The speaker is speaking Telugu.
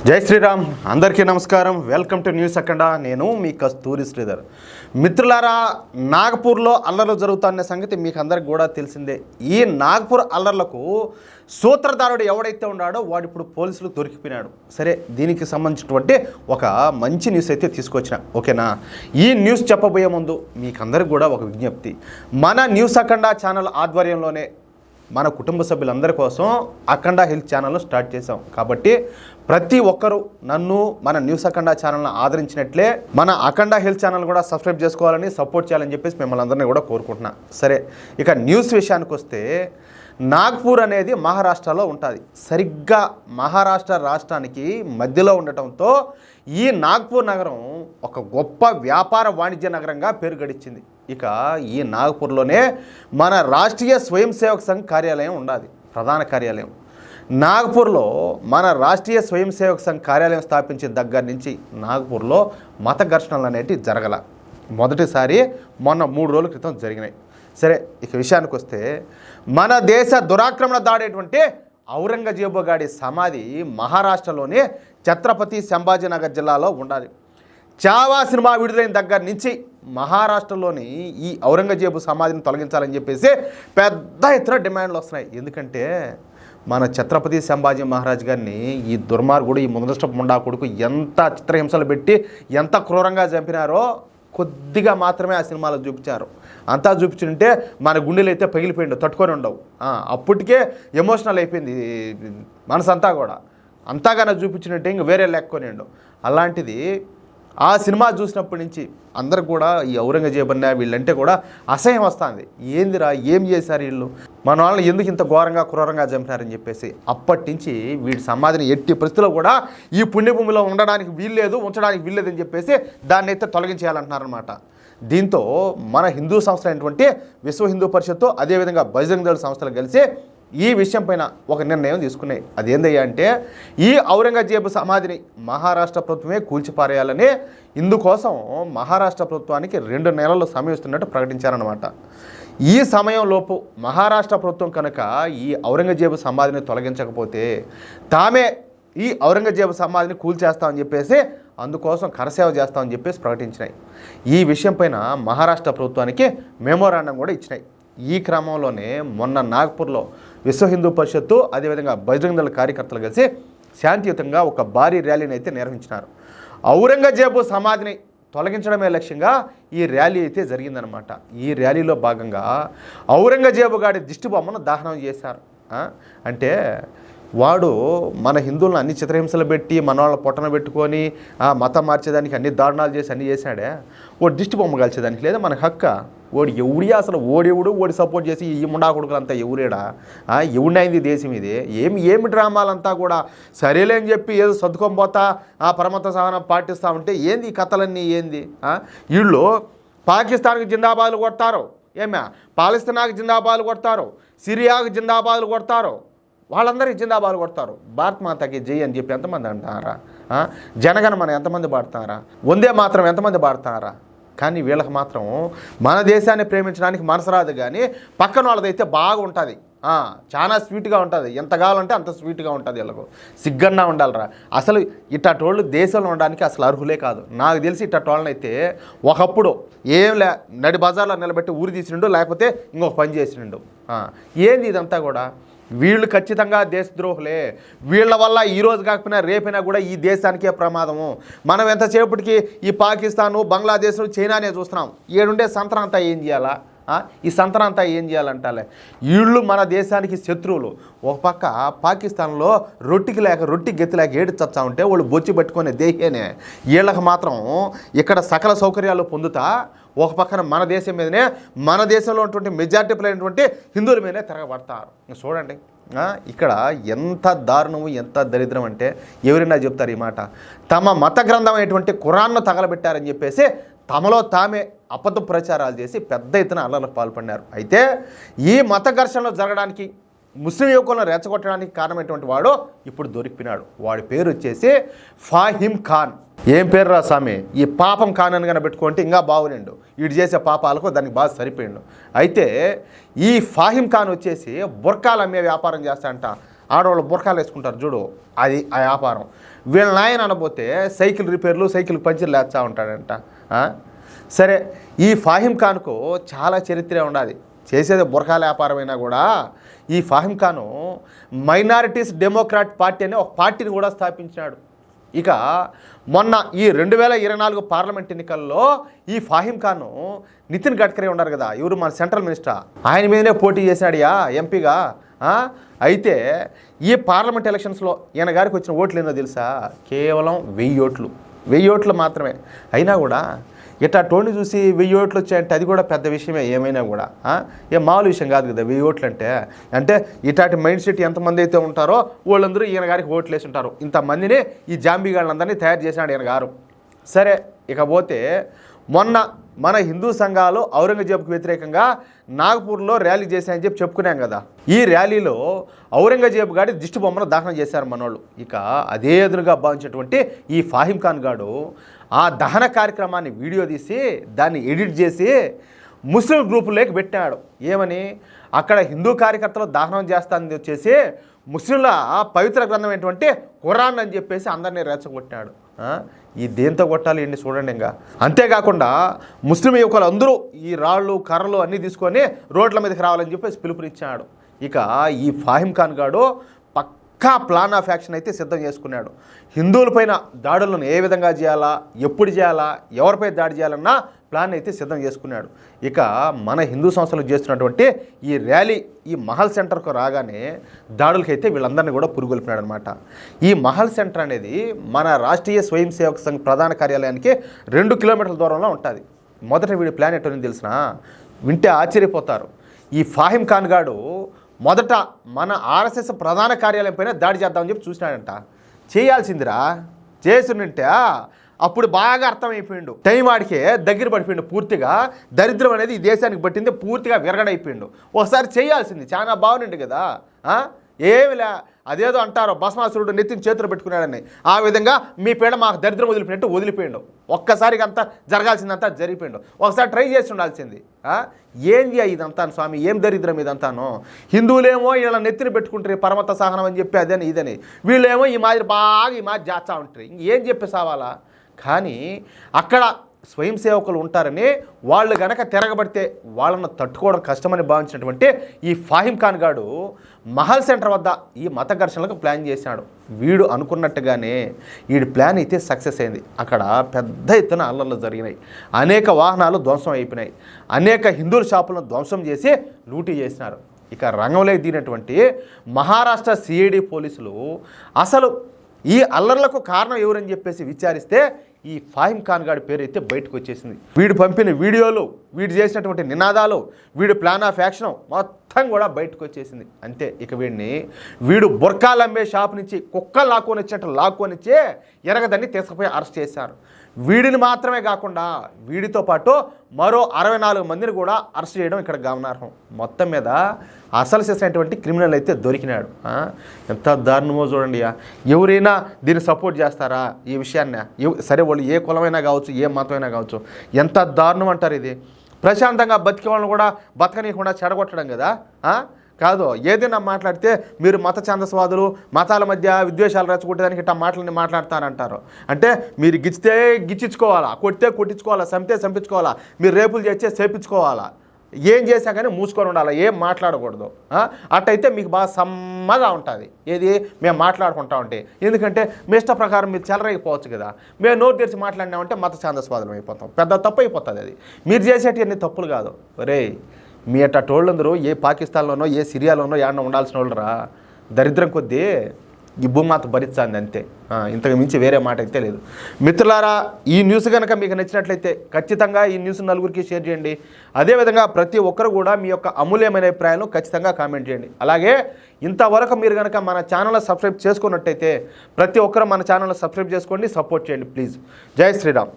జై శ్రీరామ్. అందరికీ నమస్కారం. వెల్కమ్ టు న్యూస్ అఖండ. నేను మీ కస్తూరి శ్రీధర్. మిత్రులారా, నాగపూర్లో అల్లర్లు జరుగుతాయనే సంగతి మీకు అందరికి కూడా తెలిసిందే. ఈ నాగపూర్ అల్లర్లకు సూత్రధారుడు ఎవడైతే ఉన్నాడో వాడు ఇప్పుడు పోలీసులు దొరికిపోయినాడు. సరే, దీనికి సంబంధించినటువంటి ఒక మంచి న్యూస్ అయితే తీసుకొచ్చిన. ఓకేనా? ఈ న్యూస్ చెప్పబోయే ముందు మీకు అందరికి కూడా ఒక విజ్ఞప్తి. మన న్యూస్ అఖండ ఛానల్ ఆధ్వర్యంలోనే మన కుటుంబ సభ్యులందరి కోసం అఖండ హెల్త్ ఛానల్ను స్టార్ట్ చేసాం. కాబట్టి ప్రతి ఒక్కరూ నన్ను మన న్యూస్ అఖండ ఛానల్ని ఆదరించినట్లే మన అఖండ హెల్త్ ఛానల్ కూడా సబ్స్క్రైబ్ చేసుకోవాలని, సపోర్ట్ చేయాలని చెప్పేసి మిమ్మల్ని అందరినీ కూడా కోరుకుంటున్నా. సరే, ఇక న్యూస్ విషయానికి వస్తే, నాగ్పూర్ అనేది మహారాష్ట్రలో ఉంటుంది. సరిగ్గా మహారాష్ట్ర రాష్ట్రానికి మధ్యలో ఉండటంతో ఈ నాగ్పూర్ నగరం ఒక గొప్ప వ్యాపార వాణిజ్య నగరంగా పేరు గడించింది. ఇక ఈ నాగ్పూర్లోనే మన రాష్ట్రీయ స్వయం సేవక్ సంఘ్ కార్యాలయం ఉండాలి, ప్రధాన కార్యాలయం. నాగ్పూర్లో మన రాష్ట్రీయ స్వయం సేవక్ సంఘ్ కార్యాలయం స్థాపించిన దగ్గర నుంచి నాగ్పూర్లో మత ఘర్షణలు అనేవి జరగల. మొదటిసారి మొన్న 3 రోజుల క్రితం జరిగినాయి. సరే, ఇక విషయానికి వస్తే, మన దేశ దురాక్రమణ దాడేటువంటి ఔరంగజేబు గాడి సమాధి మహారాష్ట్రలోని ఛత్రపతి సంభాజీనగర్ జిల్లాలో ఉండాలి. చావా సినిమా విడుదలైన దగ్గర నుంచి మహారాష్ట్రలోని ఈ ఔరంగజేబు సమాధిని తొలగించాలని చెప్పేసి పెద్ద ఎత్తున డిమాండ్లు వస్తున్నాయి. ఎందుకంటే మన ఛత్రపతి సంభాజీ మహారాజ్ గారిని ఈ దుర్మార్గుడు, ఈ ముందరష్టపు ముండా కొడుకు ఎంత చిత్రహింసలు పెట్టి ఎంత క్రూరంగా చంపినారో కొద్దిగా మాత్రమే ఆ సినిమాలో చూపించారు. అంతా చూపించుంటే మన గుండెలు అయితే పగిలిపోయిండు, తట్టుకొని ఉండవు. అప్పటికే ఎమోషనల్ అయిపోయింది మనసంతా కూడా. అంతాగానే చూపించినట్టే ఇంక వేరే లెక్కొనిండు. అలాంటిది ఆ సినిమా చూసినప్పటి నుంచి అందరికి కూడా ఈ ఔరంగజేబు అన్న వీళ్ళంటే కూడా అసహ్యం వస్తుంది. ఏందిరా, ఏం చేశారు వీళ్ళు, మన వాళ్ళని ఎందుకు ఇంత ఘోరంగా క్రూరంగా చంపినారని చెప్పేసి అప్పటి నుంచి వీడి సమాధిని ఎట్టి పరిస్థితుల్లో కూడా ఈ పుణ్యభూమిలో ఉండడానికి వీల్లేదు, ఉంచడానికి వీల్లేదని చెప్పేసి దాన్ని అయితే తొలగించేయాలంటున్నారనమాట. దీంతో మన హిందూ సంస్థ అయినటువంటి విశ్వ హిందూ పరిషత్తు, అదేవిధంగా బజరంగ్ దళ్ సంస్థలు కలిసి ఈ విషయం పైన ఒక నిర్ణయం తీసుకున్నాయి. అదేందయ్యా అంటే, ఈ ఔరంగజేబు సమాధిని మహారాష్ట్ర ప్రభుత్వమే కూల్చిపారేయాలని, ఇందుకోసం మహారాష్ట్ర ప్రభుత్వానికి 2 నెలలు సమయం ఇస్తున్నట్టు ప్రకటించారన్నమాట. ఈ సమయంలోపు మహారాష్ట్ర ప్రభుత్వం కనుక ఈ ఔరంగజేబు సమాధిని తొలగించకపోతే తామే ఈ ఔరంగజేబు సమాధిని కూల్చేస్తామని చెప్పేసి, అందుకోసం కరసేవ చేస్తామని చెప్పేసి ప్రకటించినాయి. ఈ విషయం పైన మహారాష్ట్ర ప్రభుత్వానికి మెమోరాండం కూడా ఇచ్చినాయి. ఈ క్రమంలోనే మొన్న నాగ్పూర్లో విశ్వ హిందూ పరిషత్తు, అదేవిధంగా బజరంగ్ దళ కార్యకర్తలు కలిసి శాంతియుతంగా ఒక భారీ ర్యాలీని అయితే నిర్వహించినారు. ఔరంగజేబు సమాధిని తొలగించడమే లక్ష్యంగా ఈ ర్యాలీ అయితే జరిగిందనమాట. ఈ ర్యాలీలో భాగంగా ఔరంగజేబు గాడి దిష్టి బొమ్మను దహనం చేశారు. అంటే వాడు మన హిందువులను అన్ని చిత్రహింసలు పెట్టి మన వాళ్ళ పొట్టన పెట్టుకొని మతం మార్చేదానికి అన్ని దారుణాలు చేసి అన్నీ చేశాడే, ఓడి దిష్టి బొమ్మ కాల్చేదానికి లేదా మనకు హక్క? ఓడి ఎవడియా అసలు? ఓడి సపోర్ట్ చేసి ఈ ముండా కొడుకులంతా ఎవరేడా? ఎవడినైంది దేశం ఇది? ఏమి డ్రామాలంతా కూడా సరేలే అని చెప్పి ఏదో సర్దుకొని పోతా పరమత సహనం పాటిస్తూ ఉంటే ఏంది ఈ కథలన్నీ? ఏంది వీళ్ళు? పాకిస్తాన్కి జిందాబాదులు కొడతారు, పాలస్తీనాకి జిందాబాదులు కొడతారు, సిరియాకు జిందాబాదులు కొడతారు, వాళ్ళందరికీ జిందాబాదులు కొడతారు. భారత్ మాతకి జై అని చెప్పి ఎంతమంది అంటారా? జనగణమన ఎంతమంది పాడుతున్నారా? వందే మాత్రం ఎంతమంది పాడుతున్నారా? కానీ వీళ్ళకి మాత్రం మన దేశాన్ని ప్రేమించడానికి మనసు రాదు. కానీ పక్కన వాళ్ళదైతే బాగా ఉంటుంది, చాలా స్వీట్గా ఉంటుంది. ఎంత కావాలంటే అంత స్వీట్గా ఉంటుంది. వీళ్ళకు సిగ్గన్నా ఉండాలిరా. అసలు ఇట్టటోళ్ళు దేశంలో ఉండడానికి అసలు అర్హులే కాదు. నాకు తెలిసి ఇట్టటోళ్ళని అయితే ఒకప్పుడు నడి బజార్లో నిలబెట్టి ఊరి తీసినిండు, లేకపోతే ఇంకొక పని చేసినిండు. ఏంది ఇదంతా కూడా? వీళ్ళు ఖచ్చితంగా దేశద్రోహులే. వీళ్ళ వల్ల ఈరోజు కాకపోయినా రేపైనా కూడా ఈ దేశానికే ప్రమాదము. మనం ఎంతసేపటికి ఈ పాకిస్తాను, బంగ్లాదేశ్, చైనానే చూస్తున్నాం. ఏడుండే సంతరంతా ఏం చేయాలా? ఈ సంతరంతా ఏం చేయాలంటాలే. వీళ్ళు మన దేశానికి శత్రువులు. ఒక పక్క పాకిస్తాన్లో రొట్టి గెత్తి లేక ఏడు చచ్చా ఉంటే వాళ్ళు బొచ్చి పట్టుకునే దేహేనే. వీళ్ళకి మాత్రం ఇక్కడ సకల సౌకర్యాలు పొందుతా ఒక పక్కన మన దేశం మీదనే, మన దేశంలో ఉన్నటువంటి మెజార్టీ అయినటువంటి హిందువుల మీదనే తిరగబడతారు. చూడండి ఇక్కడ ఎంత దారుణము, ఎంత దరిద్రం అంటే ఎవరైనా చెప్తారు ఈ మాట. తమ మత గ్రంథం అయినటువంటి ఖురాన్ను తగలబెట్టారని చెప్పేసి తమలో తామే అబద్ధ ప్రచారాలు చేసి పెద్ద ఎత్తున అల్లర్లకు పాల్పడినారు. అయితే ఈ మత ఘర్షణలు జరగడానికి, ముస్లిం యువకులను రెచ్చగొట్టడానికి కారణమైనటువంటి వాడు ఇప్పుడు దొరికిపోయినాడు. వాడి పేరు వచ్చేసి ఫాహిమ్ ఖాన్. ఏం పేరు రా స్వామి? ఈ పాపం ఖాన్ అని కనుక పెట్టుకుంటే ఇంకా బాగునిండు. వీడు చేసే పాపాలకు దానికి బాగా సరిపోయిండు. అయితే ఈ ఫాహిమ్ ఖాన్ వచ్చేసి బుర్కాలు అమ్మే వ్యాపారం చేస్తాడంట. ఆడవాళ్ళు బుర్కాలు వేసుకుంటారు చూడు, అది ఆ వ్యాపారం. వీళ్ళ నాయన అనబోతే సైకిల్ రిపేర్లు, సైకిల్ పంచర్లు వేస్తూ ఉంటాడంట. సరే, ఈ ఫాహిం ఖాన్కు చాలా చరిత్ర ఉండాలి. చేసేది బుర్కాల వ్యాపారమైనా కూడా ఈ Fahim Khan minorities Democrat party అనే ఒక పార్టీని కూడా స్థాపించాడు. ఇక మొన్న ఈ 2024 పార్లమెంట్ ఎన్నికల్లో ఈ ఫాహిం ఖాను నితిన్ గడ్కరీ ఉన్నారు కదా, ఎవరు మన సెంట్రల్ మినిస్టర్, ఆయన మీదనే పోటీ చేశాడుయా ఎంపీగా. అయితే ఈ పార్లమెంట్ ఎలక్షన్స్లో ఈయన గారికి వచ్చిన ఓట్లు ఏందో తెలుసా? కేవలం 1000 ఓట్లు మాత్రమే. అయినా కూడా ఇట్లా టోన్ని చూసి 1000 ఓట్లు వచ్చాయంటే అది కూడా పెద్ద విషయమే. ఏమైనా కూడా ఏం మామూలు విషయం కాదు కదా 1000 ఓట్లు అంటే ఇట్లాంటి మైండ్ సెట్ ఎంతమంది అయితే ఉంటారో వాళ్ళందరూ ఈయన గారికి ఓట్లు వేసి ఉంటారు. ఇంతమందిని ఈ జాంబీగాళ్ళందరినీ తయారు చేసినాడు ఈయన గారు. సరే, ఇకపోతే మొన్న మన హిందూ సంఘాలు ఔరంగజేబుకు వ్యతిరేకంగా నాగపూర్లో ర్యాలీ చేశాయని చెప్పుకున్నాం కదా. ఈ ర్యాలీలో ఔరంగజేబు గాడి దిష్టి బొమ్మను దహనం చేశారు మనోళ్ళు. ఇక అదే ఎదురుగా భావించినటువంటి ఈ ఫాహిం ఖాన్ గాడు ఆ దహన కార్యక్రమాన్ని వీడియో తీసి దాన్ని ఎడిట్ చేసి ముస్లిం గ్రూపులోకి పెట్టాడు. ఏమని? అక్కడ హిందూ కార్యకర్తలు దహనం చేస్తానని వచ్చేసి ముస్లింల పవిత్ర గ్రంథం ఏంటంటే ఖురాన్ అని చెప్పేసి అందరినీ రెచ్చగొట్టాడు. ఈ దేంతో కొట్టాలి ఏంటి చూడండి. ఇంకా అంతేకాకుండా ముస్లిం యువకులు అందరూ ఈ రాళ్ళు కర్రలు అన్నీ తీసుకొని రోడ్ల మీదకి రావాలని చెప్పేసి పిలుపునిచ్చాడు. ఇక ఈ ఫాహిం ఖాన్ గాడు పక్కా ప్లాన్ ఆఫ్ యాక్షన్ అయితే సిద్ధం చేసుకున్నాడు. హిందువులపైన దాడులను ఏ విధంగా చేయాలా, ఎప్పుడు చేయాలా, ఎవరిపై దాడి చేయాలన్నా ప్లాన్ అయితే సిద్ధం చేసుకున్నాడు. ఇక మన హిందూ సంస్థలు చేస్తున్నటువంటి ఈ ర్యాలీ ఈ మహల్ సెంటర్కు రాగానే దాడులకైతే వీళ్ళందరినీ కూడా పురుగొల్పినాడు అనమాట. ఈ మహల్ సెంటర్ అనేది మన రాష్ట్రీయ స్వయం సేవక సంఘ్ ప్రధాన కార్యాలయానికి 2 కిలోమీటర్ల దూరంలో ఉంటుంది. మొదట వీడి ప్లాన్ ఎట్టని తెలిసిన వింటే ఆశ్చర్యపోతారు. ఈ ఫాహిం ఖాన్ గాడు మొదట మన ఆర్ఎస్ఎస్ ప్రధాన కార్యాలయం పైన దాడి చేద్దామని చెప్పి చూసినాడంట. చేయాల్సిందిరా, చేస్తుంటే అప్పుడు బాగా అర్థమైపోయిండు. టైం వాడికే దగ్గర పడిపోయిండు. పూర్తిగా దరిద్రం అనేది ఈ దేశానికి పట్టింది, పూర్తిగా విరగడైపోయిండు. ఒకసారి చేయాల్సింది, చాలా బాగుండింది కదా. ఏమిలే అదేదో అంటారో భస్మాసురుడు నెత్తిని చేతులు పెట్టుకున్నాడని, ఆ విధంగా మీ పేడ మాకు దరిద్రం వదిలిపోయినట్టు వదిలిపోయిండు. ఒక్కసారిగా అంతా జరగాల్సిందంతా జరిగిపోయిండు. ఒకసారి ట్రై చేసి ఉండాల్సింది. ఏంది ఇదంతా స్వామి, ఏం దరిద్రం ఇదంతాను? హిందువులేమో ఇలా నెత్తిని పెట్టుకుంటారు పరమత సహనం అని చెప్పి అదని ఇదని, వీళ్ళేమో ఈ మాదిరి బాగా ఈ మాదిరి చేస్తూ ఉంటారు. ఇంకేం చెప్పి సావాలా? కానీ అక్కడ స్వయం సేవకులు ఉంటారని వాళ్ళు గనక తిరగబడితే వాళ్ళను తట్టుకోవడం కష్టమని భావించినటువంటి ఈ ఫాహిం ఖాన్ గాడు మహల్ సెంటర్ వద్ద ఈ మత ఘర్షణలకు ప్లాన్ చేశాడు. వీడు అనుకున్నట్టుగానే వీడి ప్లాన్ అయితే సక్సెస్ అయింది. అక్కడ పెద్ద ఎత్తున అల్లర్లు జరిగినాయి, అనేక వాహనాలు ధ్వంసం అయిపోయినాయి, అనేక హిందువుల షాపులను ధ్వంసం చేసి లూటీ చేసినారు. ఇక రంగంలోకి దిగినటువంటి మహారాష్ట్ర సిఐడి పోలీసులు అసలు ఈ అల్లర్లకు కారణం ఎవరని చెప్పేసి విచారిస్తే ఈ ఫాహిం ఖాన్ గాడి పేరు అయితే బయటకు వచ్చేసింది. వీడు పంపిన వీడియోలు, వీడు చేసినటువంటి నినాదాలు, వీడు ప్లాన్ ఆఫ్ యాక్షన్ మొత్తం కూడా బయటకు వచ్చేసింది. అంతే, ఇక వీడు బుర్కాలు అమ్మే షాప్ నుంచి కుక్కలు లాక్కొని వచ్చినట్టు లాక్కొనిచ్చే ఎరగదని తీసుకుపోయి అరెస్ట్ చేశారు. వీడిని మాత్రమే కాకుండా వీడితో పాటు మరో 64 మందిని కూడా అరెస్ట్ చేయడం ఇక్కడ గమనార్హం. మొత్తం మీద అసలు చేసినటువంటి క్రిమినల్ అయితే దొరికినాడు. ఎంత దారుణమో చూడండి. ఎవరైనా దీన్ని సపోర్ట్ చేస్తారా ఈ విషయాన్ని? సరే, వాళ్ళు ఏ కులమైనా కావచ్చు, ఏ మతమైనా కావచ్చు, ఎంత దారుణం అంటారు ఇది? ప్రశాంతంగా బతికే వాళ్ళని కూడా బతకనీయకుండా చెడగొట్టడం కదా. కాదు, ఏదైనా మాట్లాడితే మీరు మత ఛాందస్వాదులు, మతాల మధ్య విద్వేషాలు రెచ్చగొట్టేదానికి ఇట్లా మాటలని మాట్లాడతారంటారు. అంటే మీరు గిచ్చితే గిచ్చించుకోవాలా, కొడితే కొట్టించుకోవాలా, చంపితే చంపించుకోవాలా, మీరు రేపులు చేస్తే చేపించుకోవాలా, ఏం చేసా కానీ మూసుకొని ఉండాలి, ఏం మాట్లాడకూడదు. అట్టయితే మీకు బాగా సమ్మగా ఉంటుంది. ఏది మేము మాట్లాడుకుంటా ఉంటే, ఎందుకంటే మీ ఇష్ట ప్రకారం మీరు చెలరైపోవచ్చు కదా. మేము నోరు తెరిచి మాట్లాడినామంటే మత ఛాందస్వాదులం అయిపోతాం, పెద్ద తప్పు అయిపోతుంది. అది మీరు చేసేటివన్నీ తప్పులు కాదు. ఒరే, మీ అట్టోళ్ళందరూ ఏ పాకిస్తాన్లోనో ఏ సిరియాలోనో ఏమన్నా ఉండాల్సిన వాళ్ళరా. దరిద్రం కొద్దీ ఈ భూమాత భరించాలి అంతే, ఇంతకు మించి వేరే మాట అయితే లేదు. మిత్రులారా, ఈ న్యూస్ కనుక మీకు నచ్చినట్లయితే ఖచ్చితంగా ఈ న్యూస్ నలుగురికి షేర్ చేయండి. అదేవిధంగా ప్రతి ఒక్కరు కూడా మీ యొక్క అమూల్యమైన అభిప్రాయాలను ఖచ్చితంగా కామెంట్ చేయండి. అలాగే ఇంతవరకు మీరు కనుక మన ఛానల్ సబ్స్క్రైబ్ చేసుకున్నట్టయితే ప్రతి ఒక్కరు మన ఛానల్ సబ్స్క్రైబ్ చేసుకోండి, సపోర్ట్ చేయండి ప్లీజ్. జై శ్రీరామ్.